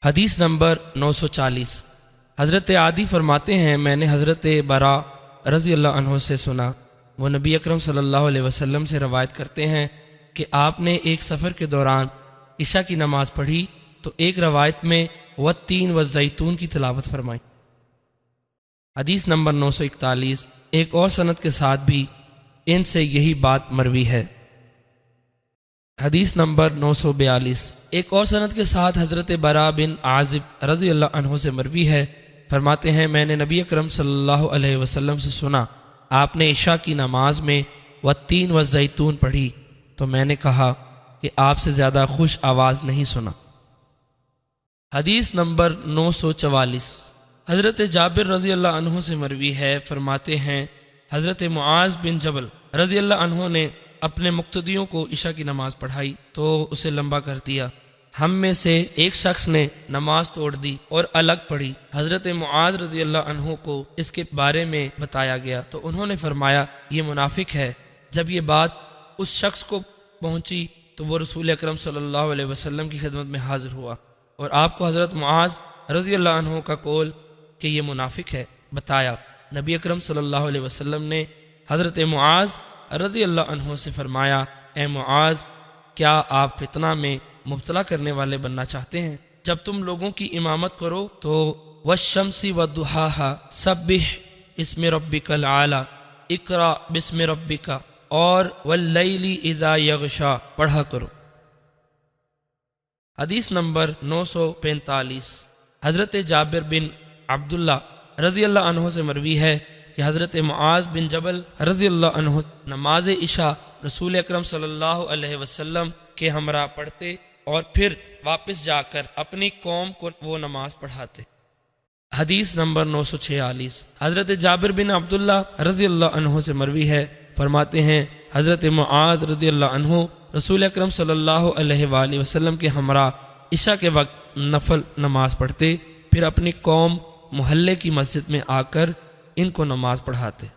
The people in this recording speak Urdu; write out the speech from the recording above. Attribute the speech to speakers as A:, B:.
A: حدیث نمبر 940۔ حضرت عادی فرماتے ہیں میں نے حضرت برا رضی اللہ عنہ سے سنا، وہ نبی اکرم صلی اللہ علیہ وسلم سے روایت کرتے ہیں کہ آپ نے ایک سفر کے دوران عشاء کی نماز پڑھی تو ایک روایت میں والتین والزیتون کی تلاوت فرمائی۔ حدیث نمبر 941۔ ایک اور سند کے ساتھ بھی ان سے یہی بات مروی ہے۔ حدیث نمبر 942۔ ایک اور سند کے ساتھ حضرت برا بن عازب رضی اللہ عنہ سے مروی ہے، فرماتے ہیں میں نے نبی اکرم صلی اللہ علیہ وسلم سے سنا، آپ نے عشاء کی نماز میں والتین والزیتون پڑھی تو میں نے کہا کہ آپ سے زیادہ خوش آواز نہیں سنا۔ حدیث نمبر 944۔ حضرت جابر رضی اللہ عنہ سے مروی ہے، فرماتے ہیں حضرت معاذ بن جبل رضی اللہ عنہ نے اپنے مقتدیوں کو عشاء کی نماز پڑھائی تو اسے لمبا کر دیا۔ ہم میں سے ایک شخص نے نماز توڑ دی اور الگ پڑھی۔ حضرت معاذ رضی اللہ عنہ کو اس کے بارے میں بتایا گیا تو انہوں نے فرمایا یہ منافق ہے۔ جب یہ بات اس شخص کو پہنچی تو وہ رسول اکرم صلی اللہ علیہ وسلم کی خدمت میں حاضر ہوا اور آپ کو حضرت معاذ رضی اللہ عنہ کا قول کہ یہ منافق ہے بتایا۔ نبی اکرم صلی اللہ علیہ وسلم نے حضرت معاذ رضی اللہ عنہ سے فرمایا اے معاذ، کیا آپ فتنہ میں مبتلا کرنے والے بننا چاہتے ہیں؟ جب تم لوگوں کی امامت کرو تو والشمس وضحاها سبح اسم ربک الاعلی اقرأ باسم ربک اور واللیل اذا یغشا پڑھا کرو۔ حدیث نمبر 945۔ حضرت جابر بن عبداللہ رضی اللہ عنہ سے مروی ہے کہ حضرت معاذ بن جبل رضی اللہ عنہ نماز عشاء رسول اکرم صلی اللہ علیہ وسلم کے ہمراہ پڑھتے اور پھر واپس جا کر اپنی قوم کو وہ نماز پڑھاتے۔ حدیث نمبر 946۔ حضرت جابر بن عبداللہ رضی اللہ عنہ سے مروی ہے، فرماتے ہیں حضرت معاذ رضی اللہ عنہ رسول اکرم صلی اللہ علیہ وآلہ وسلم کے ہمراہ عشاء کے وقت نفل نماز پڑھتے، پھر اپنی قوم محلے کی مسجد میں آ کر ان کو نماز پڑھاتے۔